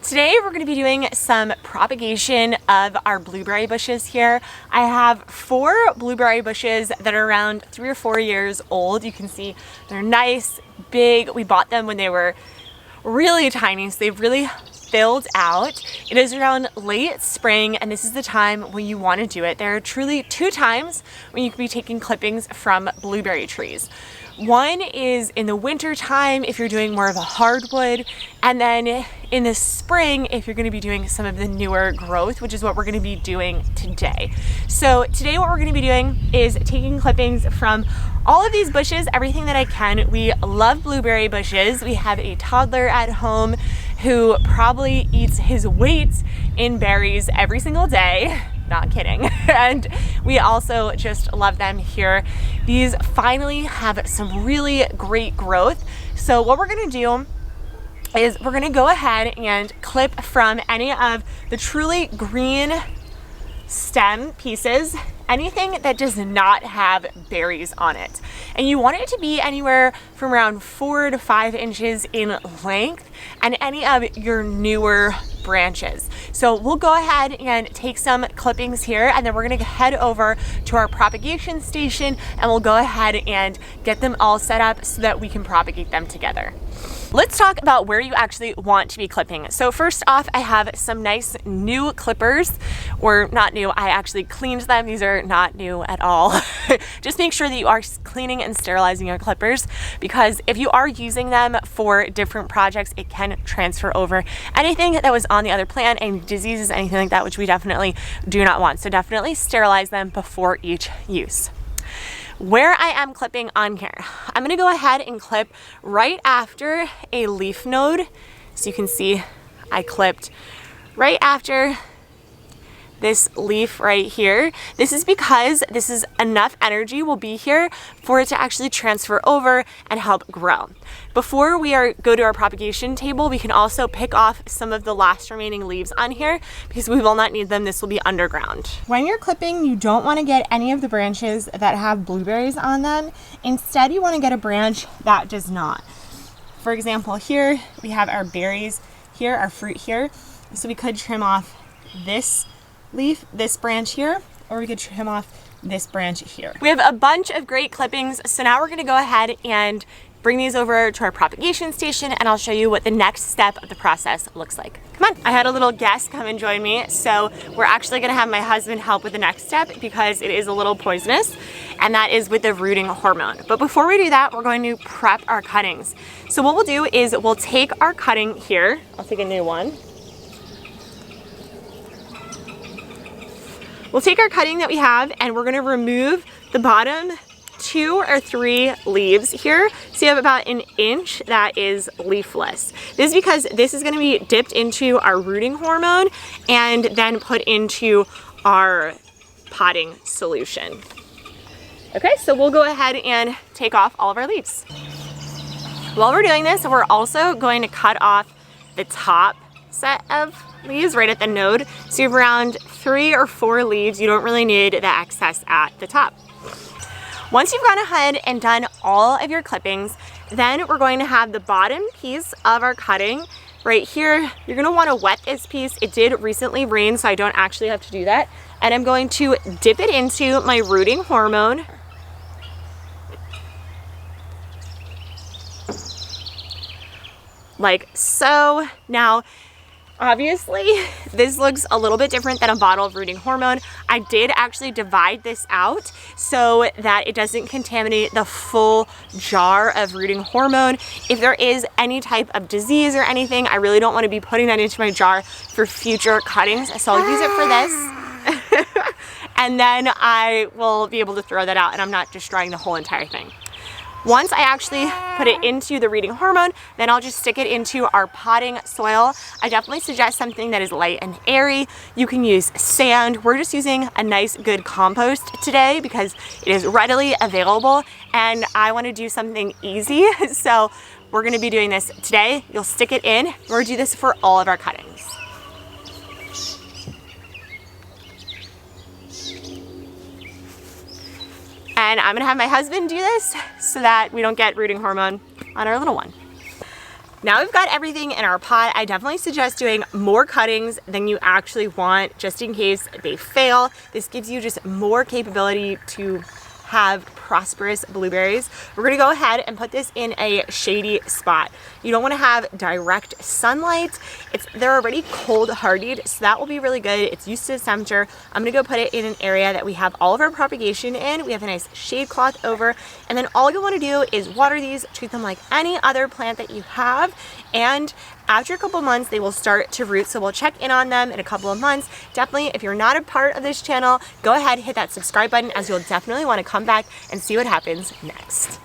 Today we're going to be doing some propagation of our blueberry bushes here. I have 4 blueberry bushes that are around 3 or 4 years old. You can see they're nice, big. We bought them when they were really tiny, so they've really filled out. It is around late spring, and this is the time when you want to do it. There are truly 2 times when you can be taking clippings from blueberry trees. One is in the winter time if you're doing more of a hardwood, and then in the spring if you're going to be doing some of the newer growth, which is what we're going to be doing today. So today what we're going to be doing is taking clippings from all of these bushes, everything that I can. We love blueberry bushes. We have a toddler at home who probably eats his weight in berries every single day. Not kidding. And we also just love them here. These finally have some really great growth. So what we're gonna do is we're gonna go ahead and clip from any of the truly green stem pieces, anything that does not have berries on it. And you want it to be anywhere from around 4 to 5 inches in length, and any of your newer branches. So we'll go ahead and take some clippings here, and then we're gonna head over to our propagation station and we'll go ahead and get them all set up so that we can propagate them together. Let's talk about where you actually want to be clipping. So first off, I have some nice new clippers, or not new, I actually cleaned them. These are not new at all. Just make sure that you are cleaning and sterilizing your clippers, because if you are using them for different projects, it can transfer over anything that was on the other plant, and diseases, anything like that, which we definitely do not want. So definitely sterilize them before each use. Where I am clipping on here, I'm gonna go ahead and clip right after a leaf node. So you can see I clipped right after this leaf right here. This is because this is enough energy will be here for it to actually transfer over and help grow. Before we go to our propagation table, we can also pick off some of the last remaining leaves on here because we will not need them. This will be underground. When you're clipping, you don't want to get any of the branches that have blueberries on them. Instead, you want to get a branch that does not. For example, here we have our berries here, our fruit here. So we could trim off this leaf, this branch here, or we could trim off this branch here. We have a bunch of great clippings, so now we're going to go ahead and bring these over to our propagation station, and I'll show you what the next step of the process looks like. Come on. I had a little guest come and join me, so we're actually going to have my husband help with the next step because it is a little poisonous, and that is with the rooting hormone. But before we do that, we're going to prep our cuttings. So what we'll do is we'll take our cutting here. I'll take a new one. We'll take our cutting that we have, and we're gonna remove the bottom 2 or 3 leaves here. So you have about 1 inch that is leafless. This is because this is gonna be dipped into our rooting hormone and then put into our potting solution. Okay, so we'll go ahead and take off all of our leaves. While we're doing this, we're also going to cut off the top set of leaves right at the node. So you have around 3 or 4 leaves. You don't really need the excess at the top. Once you've gone ahead and done all of your clippings, then we're going to have the bottom piece of our cutting right here. You're going to want to wet this piece. It did recently rain, so I don't actually have to do that. And I'm going to dip it into my rooting hormone. Like so. Now, obviously, this looks a little bit different than a bottle of rooting hormone. I did actually divide this out so that it doesn't contaminate the full jar of rooting hormone. If there is any type of disease or anything, I really don't want to be putting that into my jar for future cuttings. So I'll use it for this. And then I will be able to throw that out, and I'm not destroying the whole entire thing. Once I actually put it into the rooting hormone, then I'll just stick it into our potting soil. I definitely suggest something that is light and airy. You can use sand. We're just using a nice, good compost today because it is readily available, and I want to do something easy. So we're going to be doing this today. You'll stick it in. We're going to do this for all of our cuttings. And I'm gonna have my husband do this so that we don't get rooting hormone on our little one. Now we've got everything in our pot. I definitely suggest doing more cuttings than you actually want, just in case they fail. This gives you just more capability to have prosperous blueberries. We're gonna go ahead and put this in a shady spot. You don't wanna have direct sunlight. They're already cold hardied, so that will be really good. It's used to this temperature. I'm gonna go put it in an area that we have all of our propagation in. We have a nice shade cloth over, and then all you wanna do is water these, treat them like any other plant that you have, and after a couple months, they will start to root, so we'll check in on them in a couple of months. Definitely, if you're not a part of this channel, go ahead, hit that subscribe button, as you'll definitely want to come back and see what happens next.